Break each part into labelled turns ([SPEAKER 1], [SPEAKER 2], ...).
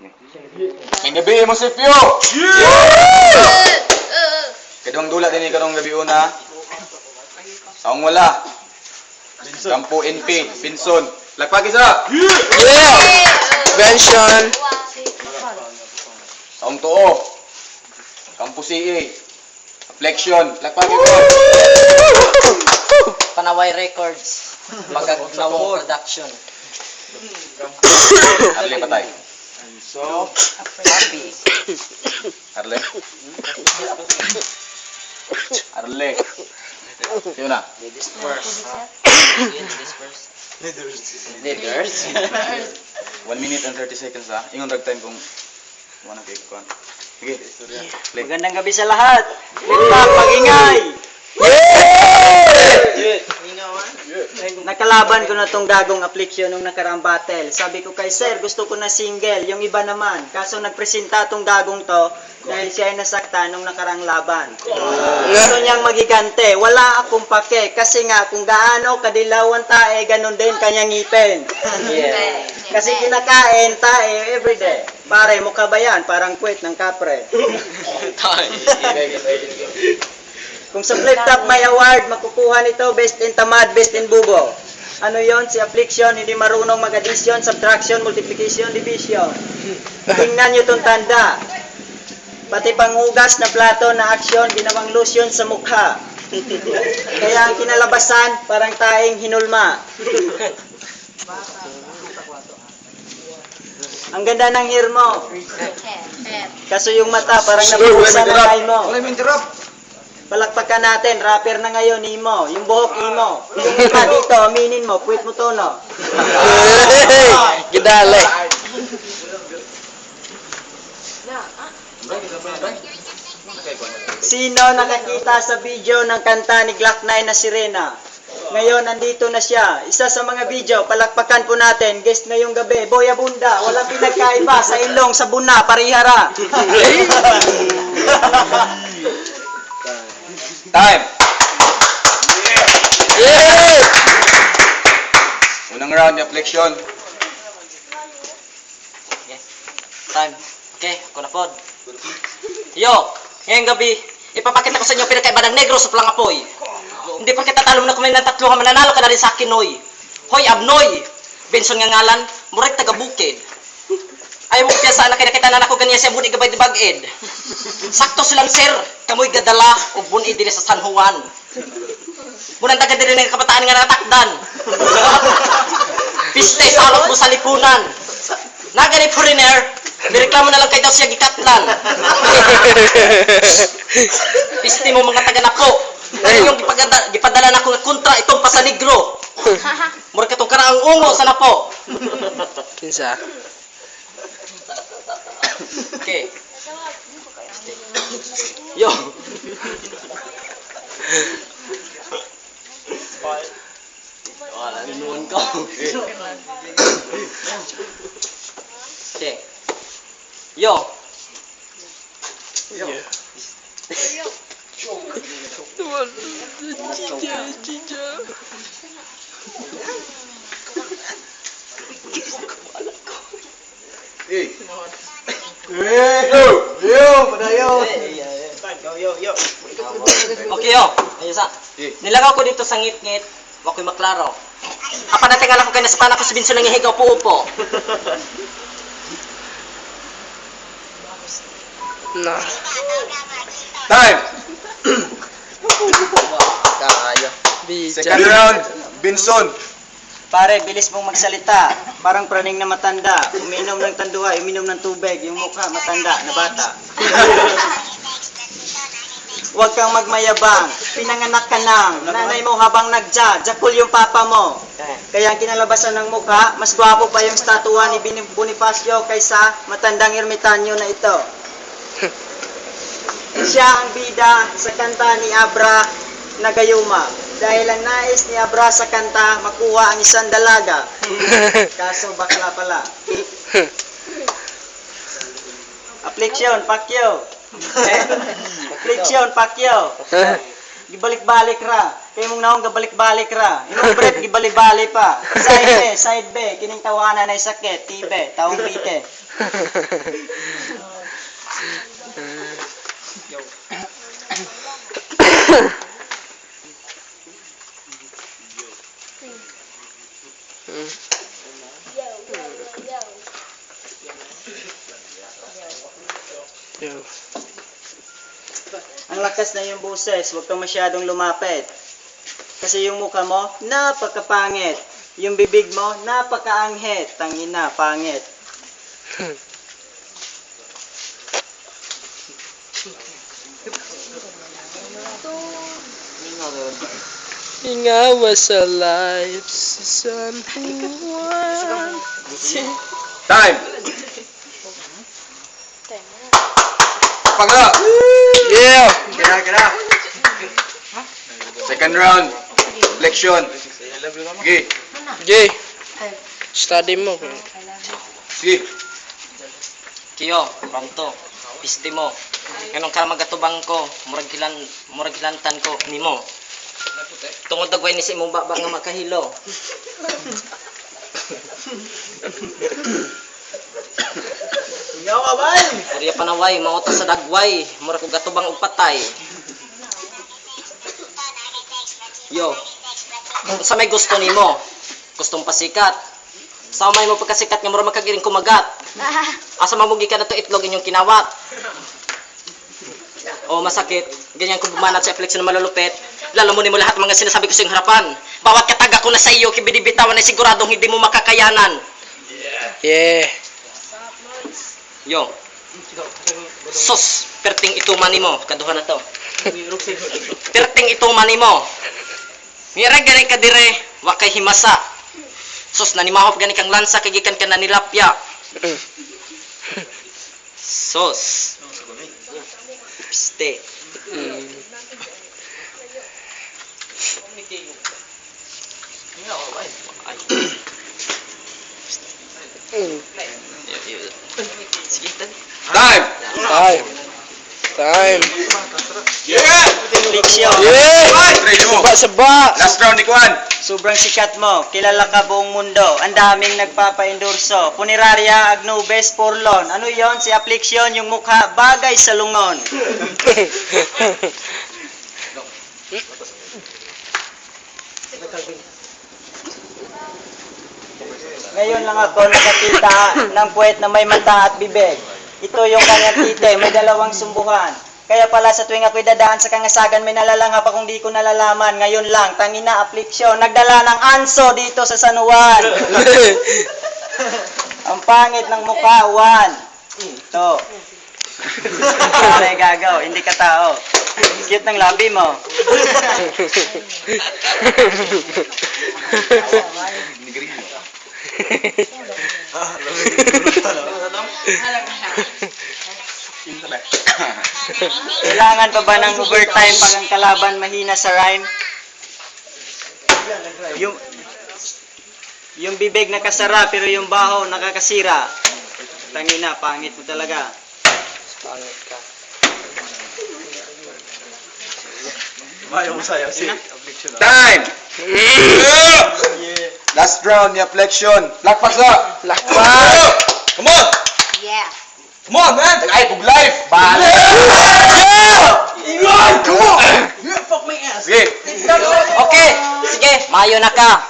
[SPEAKER 1] May gabi mo si Pio! Kadong dula din karong gabi una. Saong wala. Kampo NP, Binson. Lagpag isa!
[SPEAKER 2] Yeah! Benson.
[SPEAKER 1] Saong tuo. Kampo CA. Flexion. Lagpag isa!
[SPEAKER 3] Panaway Records. Magaglaw production.
[SPEAKER 1] Arle patay.
[SPEAKER 3] Happy.
[SPEAKER 1] Arle. Arle. Yun na.
[SPEAKER 3] Ladies first. Ladies first. Leaders.
[SPEAKER 1] 1 minute and 30 seconds ha. Ingon rag time kung wanna kay kuan. Sige. Play.
[SPEAKER 3] Magandang gabi sa lahat. Lipat, pag-ingay. Nakalaban ko na tong gagong affliction nung nakaraang battle. Sabi ko kay sir, gusto ko na single. Yung iba naman. Kaso nagpresenta tong gagong to dahil siya ay nasaktan nung nakaraang laban. Gusto niyang magigante. Wala akong pake. Kasi nga kung gaano kadilawan tae, ganun din kanyang ngipin. Kasi kinakain tae everyday. Pare, mukha ba yan? Parang kwet ng kapre. Kung sa flip top may award, makukuha nito best in tamad, best in bubo. Ano yon? Si affliction, hindi marunong mag-addition, subtraction, multiplication, division. Tingnan nyo itong tanda. Pati panghugas na plato na aksyon, ginawang lotion sa mukha. Kaya ang kinalabasan, parang taing hinulma. Ang ganda ng hair mo. Kaso yung mata, parang nabuhusan ng eye mo.
[SPEAKER 1] Wala mo interrupt.
[SPEAKER 3] Palakpakan natin, rapper na ngayon, Imo. Yung buhok, Imo. Yung mukha dito, aminin mo, puwit mo tono.
[SPEAKER 2] Gidali.
[SPEAKER 3] Sino nakakita sa video ng kanta ni Glock 9 na Sirena? Ngayon, nandito na siya. Isa sa mga video, palakpakan po natin. Guest ngayong gabi, Boy Abunda. Walang pinagkaiba sa ilong, sa buna, parihara.
[SPEAKER 1] Time.
[SPEAKER 2] Yeah!
[SPEAKER 1] Unang round ni affliction.
[SPEAKER 3] Okay. Time. Okay, ako na pod. Yo, ngayong gabi, ipapakita ko sa inyo pinakaiba ng negro sa Plangapoy. Hindi pa kita talong na kumain ng tatlo nga mananalo ka na rin sa akin, Noy. Hoy, Abnoy. Benson nga ngalan, murag taga-bukid. Ayaw mo piyasa na kinakita na ako ganyan siya buni gabay di bagid. Sakto silang sir, kamoy gadala o buni din sa San Juan. Munang taga din ng kabataan nga natakdan. Piste salot mo sa lipunan. Nagani foreigner, nireklamo na lang kay daw siya gikatlan. Piste mo mga taga nako. Ano yung gipadala na ko nga kontra itong pasanigro. Murag katong karaang ungo sa napo.
[SPEAKER 2] Kinsa?
[SPEAKER 3] Okay. Yo. Wala ninuon ko. Okay. Yo. Yo.
[SPEAKER 1] Eh. Yo, padayon.
[SPEAKER 3] Yo. Okay, yo. Ayun sa. Nilagaw ko dito sa ngit-ngit. Wa ko'y maklaro. Apa natin nga lang ko kay nasapana ko si Binso nang ihigaw po upo.
[SPEAKER 2] Na.
[SPEAKER 1] Time.
[SPEAKER 2] Kaya.
[SPEAKER 1] Second round, Binson.
[SPEAKER 3] Pare, bilis mong magsalita. Parang praning na matanda. Uminom ng tanduay, uminom ng tubig. Yung mukha, matanda na bata. Huwag kang magmayabang. Pinanganak ka nang. Nanay mo habang nagja. Jakul yung papa mo. Kaya ang kinalabasan ng mukha, mas gwapo pa yung statua ni Bonifacio kaysa matandang ermitanyo na ito. Siya ang bida sa kanta ni Abra na Gayuma. Dahil ang nais ni Abra sa kanta, makuha ang isang dalaga. Kaso bakla pala. Affliction, Pacquiao. Affliction, Pacquiao. Gibalik-balik ra. Kaya mong naong gabalik-balik ra. Imong breath, gibalik-balik pa. Side B. Kining tawanan ay sakit. Tibe, taong bite.
[SPEAKER 2] Yo.
[SPEAKER 4] Ang lakas na yung boses, huwag kang masyadong lumapit. Kasi yung mukha mo, napakapangit. Yung bibig mo, napakaanghit. Tangina, pangit.
[SPEAKER 2] Ingawa sa life si San Juan.
[SPEAKER 1] Time! Pagka!
[SPEAKER 2] Yeah!
[SPEAKER 4] Gira.
[SPEAKER 1] Second round. Flexion. Sige.
[SPEAKER 2] Jay, study mo.
[SPEAKER 1] Sige.
[SPEAKER 3] Kiyo, pronto. Pisti mo. Ganun ka magatubang ko, murag hilantan ko nimo. Tungod dagway ni sa imong baba nga makahilo.
[SPEAKER 4] Ikaw ka ba?
[SPEAKER 3] Uriya panaway, mauta sa dagway, murag og gatubang og patay. Yo. Sa may gusto nimo? Gustong pasikat. Sa may mo pagkasikat nga mura makagiring kumagat. Asa mamugi ka na to itlog inyong kinawat. O masakit, ganyan ko bumanat sa flex na malulupit. Lalo mo lahat ng mga sinasabi ko sa iyong harapan. Bawat kataga ko na sa iyo, kibinibitawan ay siguradong hindi mo makakayanan.
[SPEAKER 2] Yeah.
[SPEAKER 3] Yo. Sus, perting ituman nimo, kaduha na to. Perting ituman nimo. Mira gani ka dire, wa kay himasa. Sus, nanimahop gani kang lansa kay gikan ka na nilapya. Sus. Piste. Sige,
[SPEAKER 1] Time!
[SPEAKER 2] Time.
[SPEAKER 1] Yeah!
[SPEAKER 4] Flexion.
[SPEAKER 2] Yeah!
[SPEAKER 1] Ready mo.
[SPEAKER 2] Saba!
[SPEAKER 1] Last round ni Kwan.
[SPEAKER 4] Sobrang sikat mo. Kilala ka buong mundo. Ang daming nagpapa-endorso. Puneraria, Agnubes, Porlon. Ano yon? Si Affliction, yung mukha bagay sa lungon. Ngayon lang ako nakakita ng puwet na may mata at bibig. Ito yung kanyang tite, may dalawang sumbuhan. Kaya pala sa tuwing ako'y dadaan sa kangasagan, may nalalanghap akong di ko nalalaman. Ngayon lang, tangina, Affliction, nagdala ng anso dito sa San Juan. Ang pangit ng mukha, Juan. Ito. Ay, gagaw, hindi ka tao. Cute ng labi mo. Kailangan pa ba ng overtime pag ang kalaban mahina sa rhyme? Yung bibig nakasara pero yung baho nakakasira. Tangina, pangit mo talaga.
[SPEAKER 2] Pangit ka.
[SPEAKER 1] Time! Last round ni Flexion. Lakpas na!
[SPEAKER 2] Lakpas!
[SPEAKER 1] Come on!
[SPEAKER 5] Yeah.
[SPEAKER 1] Come on, man! Ay, pug life! Bale! Yeah! Come on! Sige.
[SPEAKER 3] Okay, sige, mayo na ka.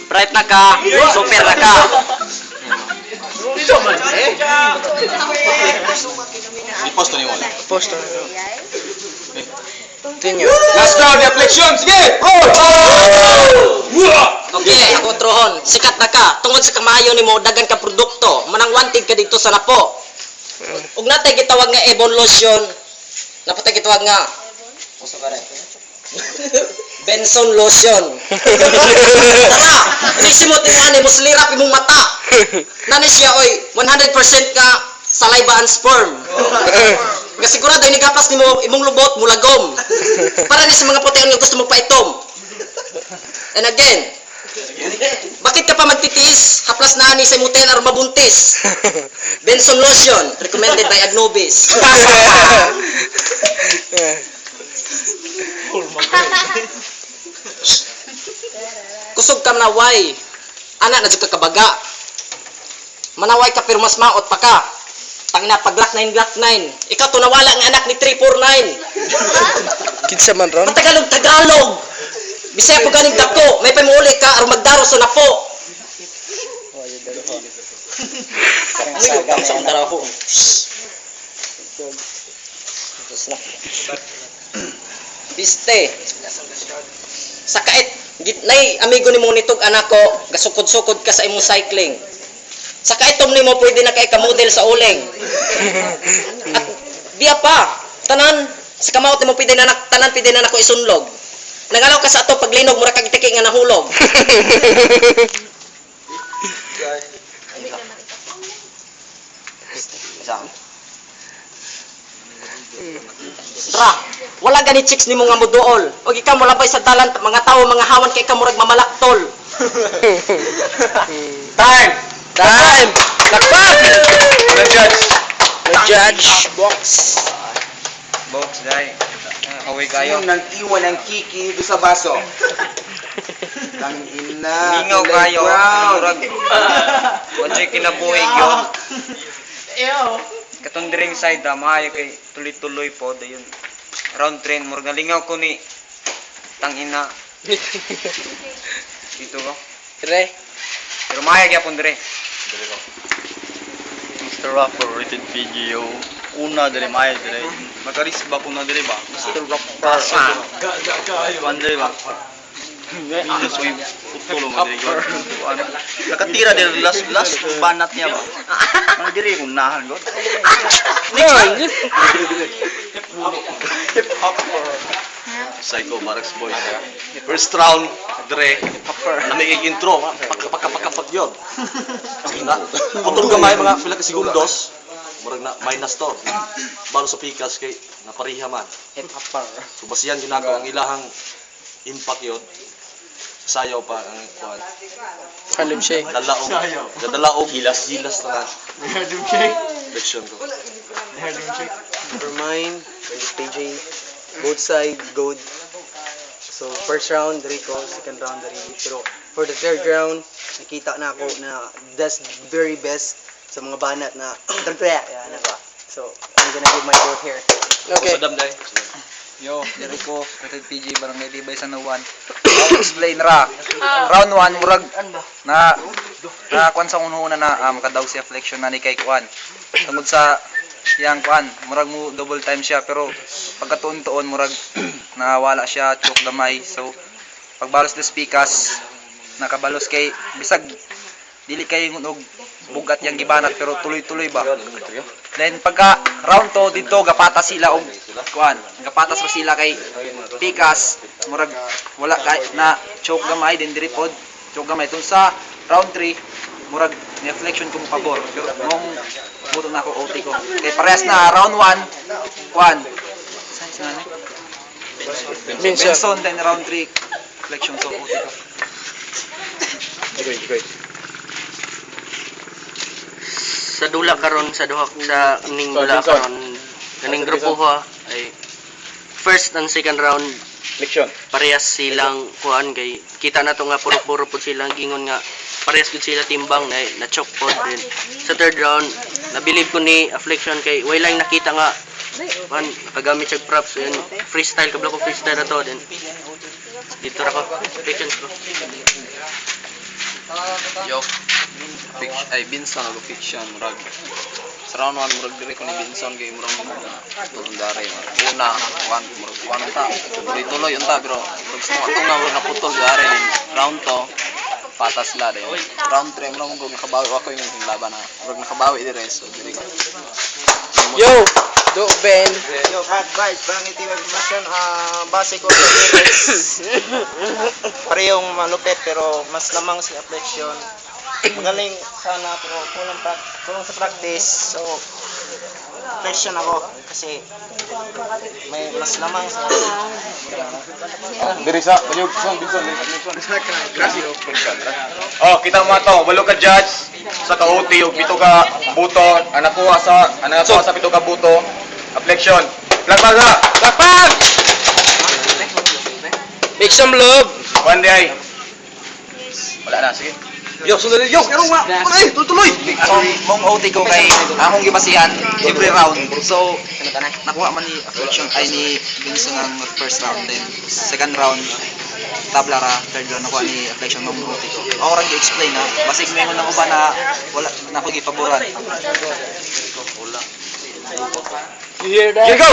[SPEAKER 3] Bright na ka, super na ka.
[SPEAKER 1] Posto ni mo.
[SPEAKER 2] Posto. Continue.
[SPEAKER 1] Last round ni Flexion. Sige! Roll!
[SPEAKER 3] Okay, ako trohon. Sikat na ka. Tungod sa kamayo nimo dagan ka produkto. Manang wanted ka dito sa napo. Ug natay gitawag nga Ebon lotion. Napatay gitawag nga Benson lotion. Tara, isimot mo ani mo slirap imong mata. Nani siya oy, 100% ka saliva and sperm. Nga sigurado ini gapas nimo imong lubot mulagom. Para ni sa mga protein nga gusto mo paitom. And again, bakit ka pa magtitiis? Haplas na ani sa motel aron mabuntis. Benson lotion, recommended by Agnubis. Kusog ka na way. Ana na jud ka kabaga. Manaway ka pero mas maot pa ka. Tangina pag Glock 9, Glock 9. Ikaw to nawala nga anak ni 349.
[SPEAKER 2] Kinsa man ron?
[SPEAKER 3] Tagalog. Bisaya po ganing dako. May pamuli ka aron magdaro sa napo.
[SPEAKER 4] Kangasagan
[SPEAKER 3] Sa
[SPEAKER 4] na
[SPEAKER 3] daro ko. Piste. Sa kait gitnay amigo ni mong nitog anak ko, gasukod-sukod ka sa imong cycling. Sa kaitom nimo pwede na kay ka model sa uling. At biya pa, tanan sa kamao mo pwede na tanan pwede na nako isunlog. Nangalaw ka sa ato paglinog mura kag tiki nga nahulog. Tra, wala gani chicks nimo nga muduol. Og ikaw mo labay sa dalan mga tawo mga hawan kay ka murag mamalaktol.
[SPEAKER 1] Time!
[SPEAKER 2] Time! Lakpak!
[SPEAKER 1] Ano judge?
[SPEAKER 2] Judge box.
[SPEAKER 5] Box, dai. Away kayo.
[SPEAKER 1] Yung nang iwan ng kiki doon sa baso. Tang ina.
[SPEAKER 5] Lingaw
[SPEAKER 1] kulay
[SPEAKER 5] kayo.
[SPEAKER 1] brown.
[SPEAKER 5] Murag. Wajay kinabuhi yun. Katong diring side maayo kay tuloy-tuloy po dayon. Round train murag nalingaw ko ni tangina. Dito ko.
[SPEAKER 2] Re.
[SPEAKER 5] Pero maayo gyapon dire.
[SPEAKER 6] Mr. Rapper, rated video. Una dari maya dari. Magaris ba kuna dari ba? Mr. Rapper. Kuan dari ba? Minus may putulong mo dari yun. Kuan. Nakatira dari last banat niya ba? Ano diri kung nahan ko? Psycho Barracks Boys. First round, Dre. Namigig intro, pagkapagkapag yun. Putol gamay mga pila ka segundos. Murag na minus to. Balo sa pikas kay napariha man. So basihan ginako ang ilahang impact yun. Sayaw pa ang kuan.
[SPEAKER 2] Kalim siya.
[SPEAKER 6] Dalaog gilas na. Reflection ko.
[SPEAKER 7] For mine, PJ, both side, good. So, first round, Rico, second round, Rico. Pero, for the third round, nakita na ako na that's very best sa mga banat na yan, ba? So, I'm gonna give my vote here.
[SPEAKER 2] Okay.
[SPEAKER 6] Sadam dai.
[SPEAKER 5] Yo, Jericho, rated PG barangay Libay sa Nuwan. I'll explain ra. Round 1 murag na kuan sa una na kadaw si affliction na ni kay kuan. Tungod sa yang kuan, murag mo double time siya pero pagkatuon-tuon murag nawala siya choke gamay. So pagbalos des pikas nakabalos kay bisag dili kay og bugat yang gibanat pero tuloy-tuloy ba. Then pagka round 2 dito gapatas sila og kuan, gapatas pa sila kay pikas murag wala kay na choke gamay din diri pod choke gamay tun sa round 3 murag ni reflection ko mo pabor pero mong buto na ako OT ko kay parehas na round 1 kuan Benson then round 3 reflection so OT ko.
[SPEAKER 8] Sa dula karon sa duha sa ning dula karon kaning grupo ha ay first and second round
[SPEAKER 6] Reflection.
[SPEAKER 8] parehas silang kuan kay kita na to nga puro-puro pud silang gingon nga parehas gud sila timbang na choke pod din sa third round nabilib ko ni affliction kay way lang nakita nga man pagamit siya props yun freestyle kabla ko freestyle na to din dito ra ko afflictions ko.
[SPEAKER 6] Yo. Fiction ay Binson og fiction murag. Sa round 1 murag dire ko ni Binson kay murag dare. Una, one ta. Tuloy unta pero pag tunga mo naputol dare din. Round 2 patas la din. Round 3 murag mo nakabawi ako yung laban na. Murag nakabawi dire so dire ko.
[SPEAKER 2] Yo! Do Ben!
[SPEAKER 7] Yo, advice, barangay team information, base ko sa lyrics. Parehong malupit pero mas lamang si affliction. Magaling sana pero kulang sa practice. So, affliction ako kasi may mas lamang sa
[SPEAKER 1] Diri sa Banyog Binson. Oh, kita mo to, walo ka judge sa ka-OT ug pito ka buto, anak ko sa pito ka buto. Affliction. Lakbag ha. Lakbag.
[SPEAKER 2] Make some love!
[SPEAKER 1] One day. Wala na sige.
[SPEAKER 6] Yo, sunod yo, pero nga. Tuloy.
[SPEAKER 5] Mong OT ko kay among gibasihan every round. So nakuha man ni Affliction ay ni Vince ng first round, then second round tabla ra, third round nakuha ni Affliction mong OT ko. Ako ra gi-explain na basig mo nang uban na wala na ko gipaboran.
[SPEAKER 2] You hear that?
[SPEAKER 6] Here go.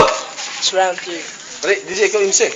[SPEAKER 2] It's round 2.
[SPEAKER 6] Dali, DJ ko imse.